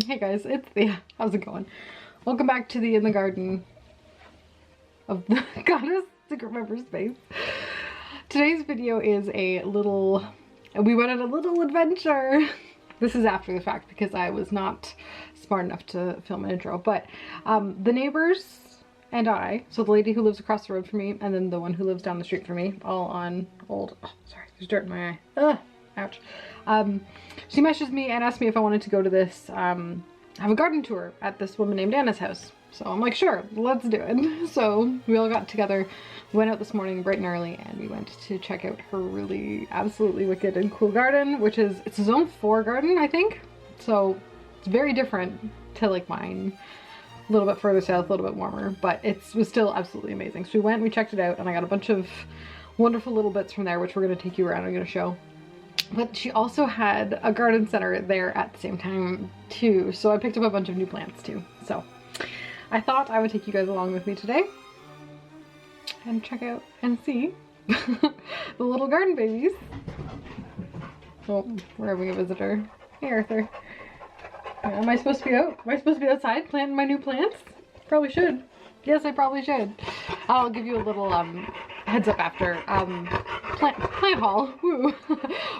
Hey guys, it's Thea. How's it going? Welcome back to the In the Garden of the Goddess Secret Member Space. Today's video is we went on a little adventure. This is after the fact because I was not smart enough to film an intro, but the neighbors and I, so the lady who lives across the road from me and then the one who lives down the street from me, all on old, oh sorry, there's dirt in my eye. Ugh. Ouch. She messaged me and asked me if I wanted to go to this, have a garden tour at this woman named Anna's house. So I'm like, sure, let's do it. So we all got together, went out this morning bright and early, and we went to check out her really absolutely wicked and cool garden, which is, it's a zone 4 garden, I think. So it's very different to like mine. A little bit further south, a little bit warmer, but it was still absolutely amazing. So we went, we checked it out, and I got a bunch of wonderful little bits from there, which we're going to take you around. I'm going to show. But she also had a garden center there at the same time too, so I picked up a bunch of new plants too. So I thought I would take you guys along with me today and check out and see the little garden babies. Oh, we're having a visitor. Hey Arthur. Am I supposed to be out? Am I supposed to be outside planting my new plants? Probably should. Yes, I probably should. I'll give you a little heads up after. Plant haul, woo,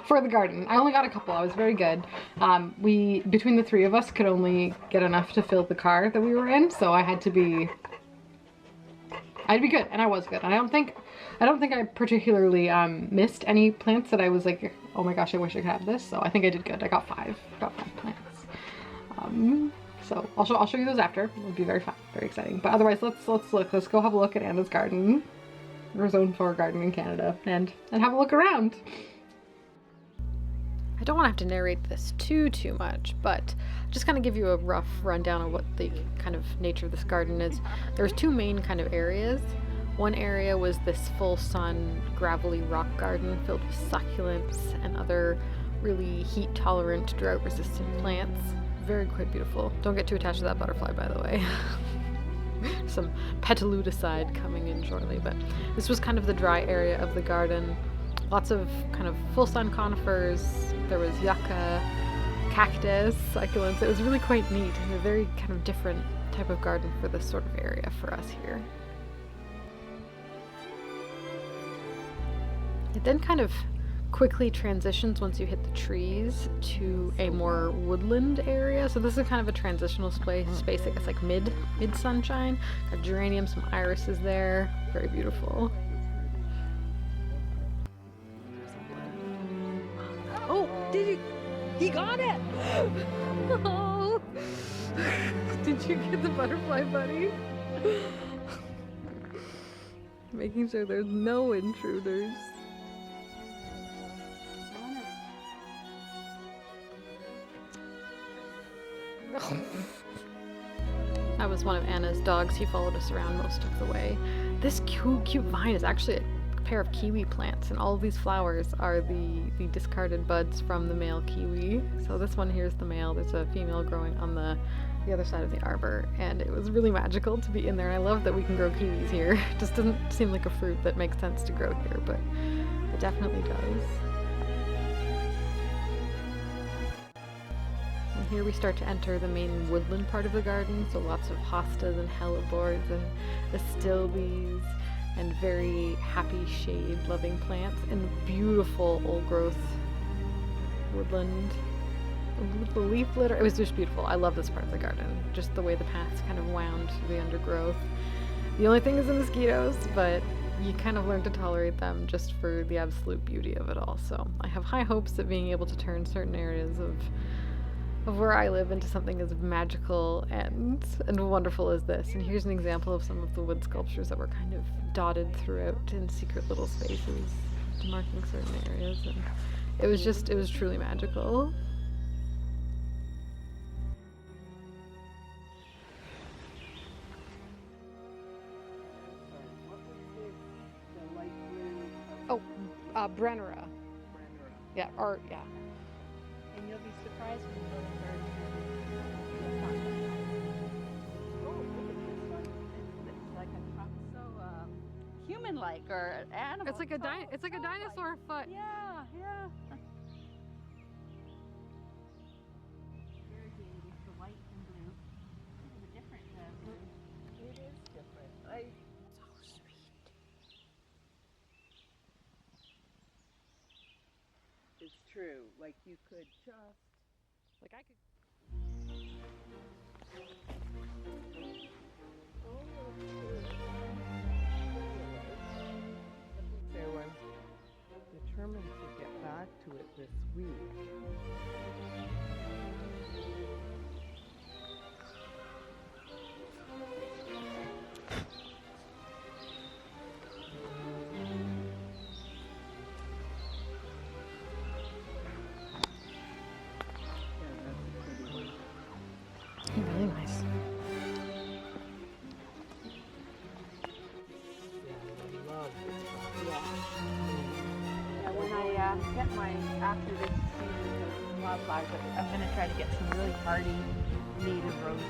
for the garden. I only got a couple. I was very good. We, between the three of us, could only get enough to fill the car that we were in, so I had to be good, and I was good. And I don't think I particularly missed any plants that I was like, oh my gosh, I wish I could have this. So I think I did good. I got five plants. So I'll show you those after. It'll be very fun, very exciting. But otherwise, let's look. Let's go have a look at Anna's garden, her zone 4 garden in Canada, and have a look around. I don't want to have to narrate this too much, but just kind of give you a rough rundown of what the kind of nature of this garden is. There's two main kind of areas. One area was this full sun, gravelly rock garden filled with succulents and other really heat tolerant, drought resistant plants. Very quite beautiful. Don't get too attached to that butterfly, by the way. Some petaludicide coming in shortly, but this was kind of the dry area of the garden. Lots of kind of full sun conifers. There was yucca, cactus, succulents. It was really quite neat and a very kind of different type of garden for this sort of area for us here. It then kind of quickly transitions once you hit the trees to a more woodland area. So this is kind of a transitional space, I guess, like mid sunshine. Got geraniums, some irises there. Very beautiful. Oh, he got it! Oh, did you get the butterfly buddy? Making sure there's no intruders. That was one of Anna's dogs. He followed us around most of the way. This cute vine is actually a pair of kiwi plants, and all of these flowers are the discarded buds from the male kiwi. So this one here is the male. There's a female growing on the other side of the arbor, and it was really magical to be in there. And I love that we can grow kiwis here. It just doesn't seem like a fruit that makes sense to grow here, but it definitely does. Here we start to enter the main woodland part of the garden, so lots of hostas and hellebores and astilbes and very happy shade-loving plants and beautiful old-growth woodland with the leaf litter. It was just beautiful. I love this part of the garden, just the way the paths kind of wound through the undergrowth. The only thing is the mosquitoes, but you kind of learn to tolerate them just for the absolute beauty of it all. So I have high hopes of being able to turn certain areas of where I live into something as magical and wonderful as this. And here's an example of some of the wood sculptures that were kind of dotted throughout in secret little spaces, marking certain areas. And it was truly magical. Oh, Brennera. Yeah, or yeah. And you'll be surprised when you go to third. Oh, look at this one. It's like so human-like or animal. It's like a dinosaur foot. Yeah, yeah. it's true. Like you could just, like I could. So I'm determined to get back to it this week. Really nice. Yeah, when I get my, after this season of wildflowers, I'm going to try to get some really hardy native roses,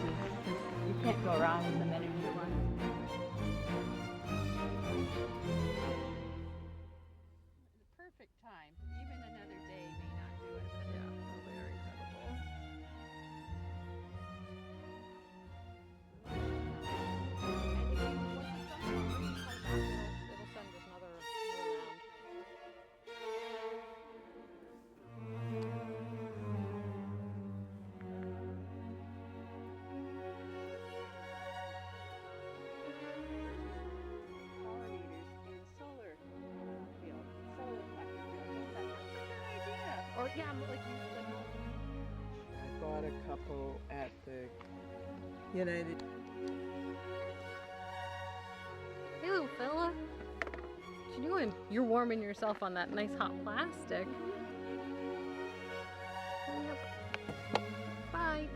because you can't go wrong with the miniature ones. The perfect time, even another day may not do it, but yeah, they're incredible. It'll send us another round. Or yeah, like I bought a couple at the United. Hey, little fella. What you doing? You're warming yourself on that nice hot plastic. Yep. Bye.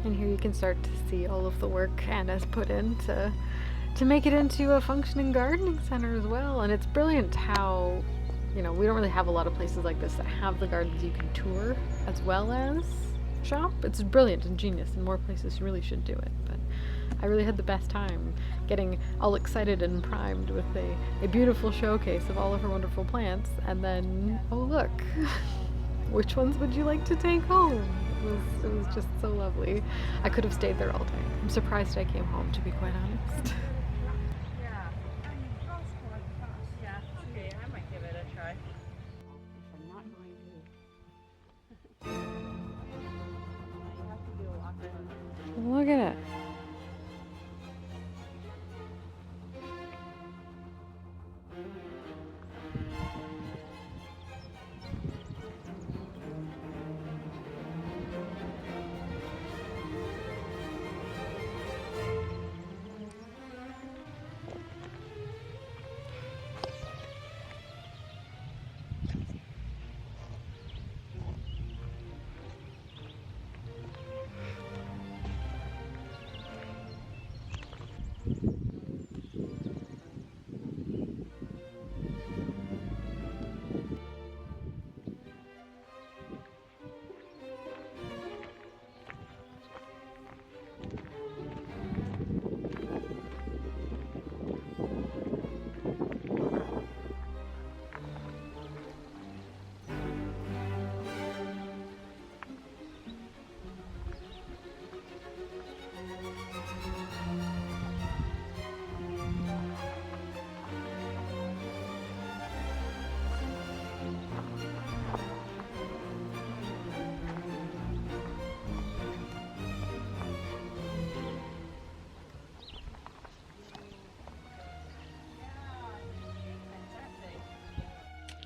And here you can start to see all of the work Anna's put in to make it into a functioning gardening center as well. And it's brilliant how, you know, we don't really have a lot of places like this that have the gardens you can tour as well as shop. It's brilliant and genius, and more places really should do it. But I really had the best time getting all excited and primed with a beautiful showcase of all of her wonderful plants. And then, oh look, which ones would you like to take home? It was just so lovely. I could have stayed there all day. I'm surprised I came home, to be quite honest. yeah, okay, I might give it a try. If I'm not going to, I have to do a walk around. Look at it.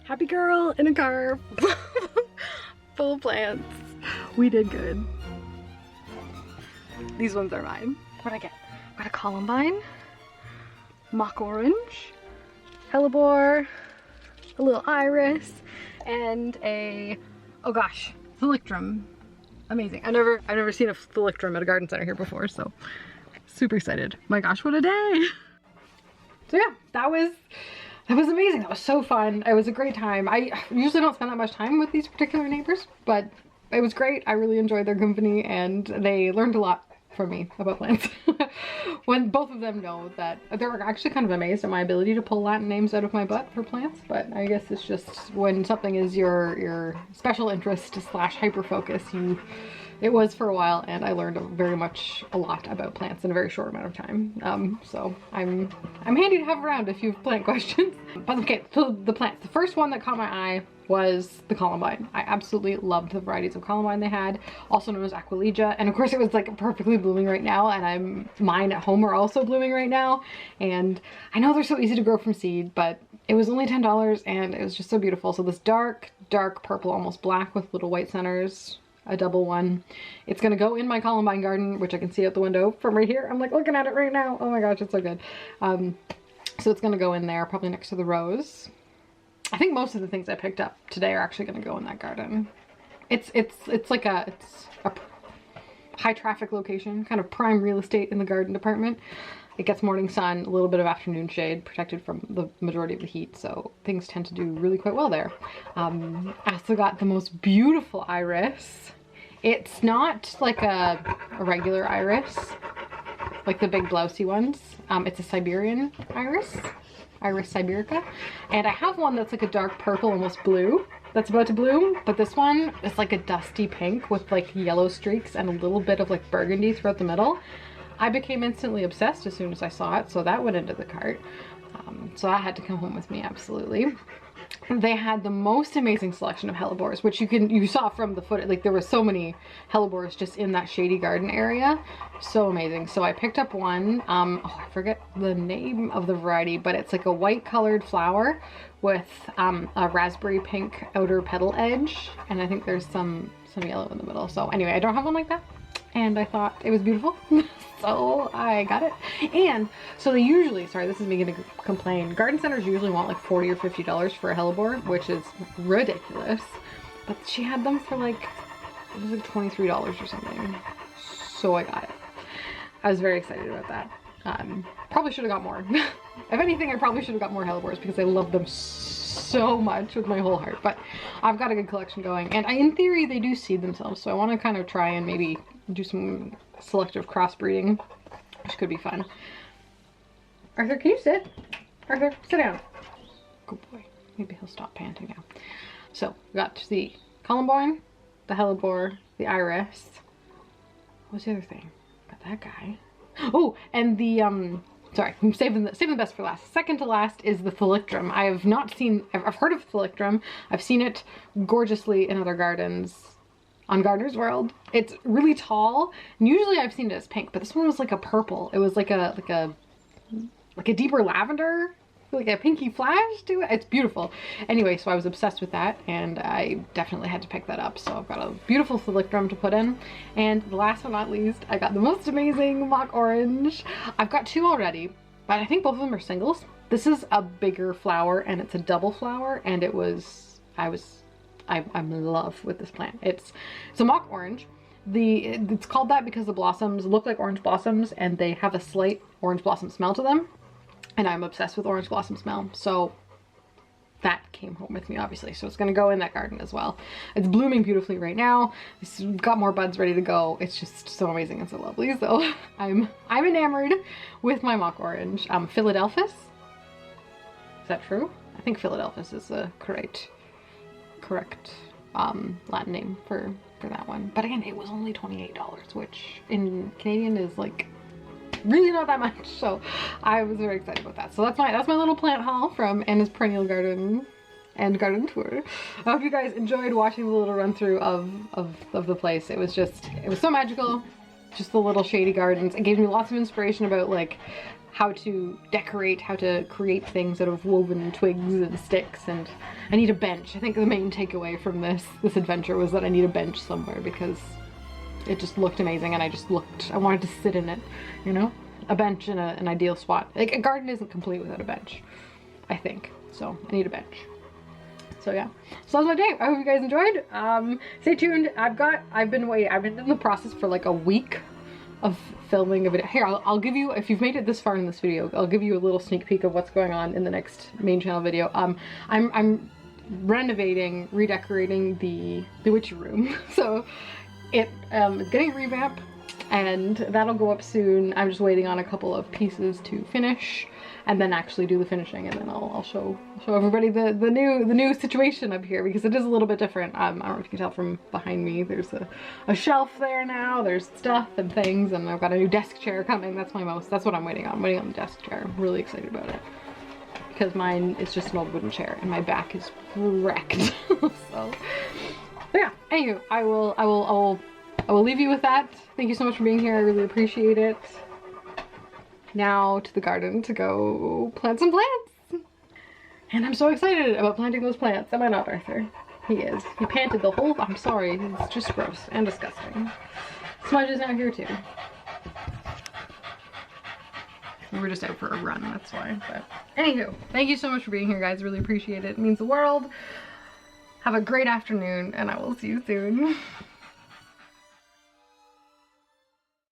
Happy girl in a car full of plants. We did good. These ones are mine. What did I get? I got a columbine, mock orange, hellebore, a little iris, and a, oh gosh, thalictrum. Amazing. I've never seen a thalictrum at a garden center here before, so super excited. My gosh, what a day. So yeah, that was amazing. That was so fun. It was a great time. I usually don't spend that much time with these particular neighbors, but it was great. I really enjoyed their company and they learned a lot from me about plants. When both of them know that they're actually kind of amazed at my ability to pull Latin names out of my butt for plants, but I guess it's just when something is your special interest slash hyper focus, it was for a while, and I learned very much a lot about plants in a very short amount of time. So I'm handy to have around if you have plant questions. But okay, so the plants. The first one that caught my eye was the columbine. I absolutely loved the varieties of columbine they had, also known as Aquilegia, and of course it was like perfectly blooming right now, and mine at home are also blooming right now, and I know they're so easy to grow from seed, but it was only $10 and it was just so beautiful. So this dark purple, almost black with little white centers, a double one. It's gonna go in my columbine garden, which I can see out the window from right here. I'm like looking at it right now. Oh my gosh, it's so good. So it's gonna go in there, probably next to the rose. I think most of the things I picked up today are actually gonna go in that garden. It's like a high traffic location, kind of prime real estate in the garden department. It gets morning sun, a little bit of afternoon shade, protected from the majority of the heat, so things tend to do really quite well there. I also got the most beautiful iris. It's not like a regular iris, like the big blousy ones. It's a Siberian iris, Iris siberica, and I have one that's like a dark purple, almost blue, that's about to bloom, but this one is like a dusty pink with like yellow streaks and a little bit of like burgundy throughout the middle. I became instantly obsessed as soon as I saw it, so that went into the cart. So that had to come home with me, absolutely. They had the most amazing selection of hellebores, which you saw from the footage. Like there were so many hellebores just in that shady garden area. So amazing. So I picked up one, oh, I forget the name of the variety, but it's like a white colored flower with a raspberry pink outer petal edge. And I think there's some yellow in the middle. So anyway, I don't have one like that. And I thought it was beautiful, so I got it. And so they usually, sorry, this is me gonna complain, garden centers usually want like $40 or $50 for a hellebore, which is ridiculous. But she had them for like, it was like $23 or something. So I got it. I was very excited about that. Probably should have got more. If anything, I probably should have got more hellebores because I love them so much with my whole heart. But I've got a good collection going, and in theory they do seed themselves, so I want to kind of try and maybe do some selective crossbreeding, which could be fun. Arthur, can you sit? Arthur, sit down. Good boy. Maybe he'll stop panting now. So we got the columbine, the hellebore, the iris. What's the other thing? Got that guy. Oh, and the sorry, I'm saving the best for last. Second to last is the thalictrum. I have not seen, I've heard of thalictrum. I've seen it gorgeously in other gardens on Gardener's World. It's really tall, and usually I've seen it as pink, but this one was like a purple. It was like a deeper lavender, like a pinky flash to it. It's beautiful. Anyway, so I was obsessed with that, and I definitely had to pick that up. So I've got a beautiful thalictrum to put in. And the last but not least, I got the most amazing mock orange. I've got two already, but I think both of them are singles. This is a bigger flower, and it's a double flower, and I'm in love with this plant. It's a mock orange. It's called that because the blossoms look like orange blossoms, and they have a slight orange blossom smell to them. And I'm obsessed with orange blossom smell, so that came home with me, obviously. So it's gonna go in that garden as well. It's blooming beautifully right now. It's got more buds ready to go. It's just so amazing and so lovely. So I'm enamored with my mock orange. Philadelphus. Is that true? I think Philadelphus is the correct Latin name for that one. But again, it was only $28, which in Canadian is like really not that much, so I was very excited about that. So that's my little plant haul from Anna's Perennial Garden and Garden Tour. I hope you guys enjoyed watching the little run through of the place. It was so magical, just the little shady gardens. It gave me lots of inspiration about like how to decorate, how to create things out of woven twigs and sticks, and I need a bench. I think the main takeaway from this adventure was that I need a bench somewhere because it just looked amazing and I wanted to sit in it, you know? A bench in an ideal spot. Like, a garden isn't complete without a bench, I think. So I need a bench. So yeah, so that was my day. I hope you guys enjoyed. Stay tuned. I've been in the process for like a week of filming a video. Here, I'll give you, if you've made it this far in this video, I'll give you a little sneak peek of what's going on in the next main channel video. I'm renovating, redecorating the witchy room. So it's getting revamped and that'll go up soon. I'm just waiting on a couple of pieces to finish and then actually do the finishing, and then I'll show everybody the new situation up here, because it is a little bit different. I don't know if you can tell from behind me, there's a shelf there now, there's stuff and things, and I've got a new desk chair coming. That's what I'm waiting on. I'm waiting on the desk chair. I'm really excited about it, because mine is just an old wooden chair and my back is wrecked. So yeah, anywho, I will leave you with that. Thank you so much for being here. I really appreciate it. Now to the garden to go plant some plants. And I'm so excited about planting those plants. Am I not, Arthur? He is. He panted the whole, I'm sorry, it's just gross and disgusting. Smudge is now here too. We were just out for a run, that's why. But anywho, thank you so much for being here, guys. Really appreciate it. It means the world. Have a great afternoon, and I will see you soon.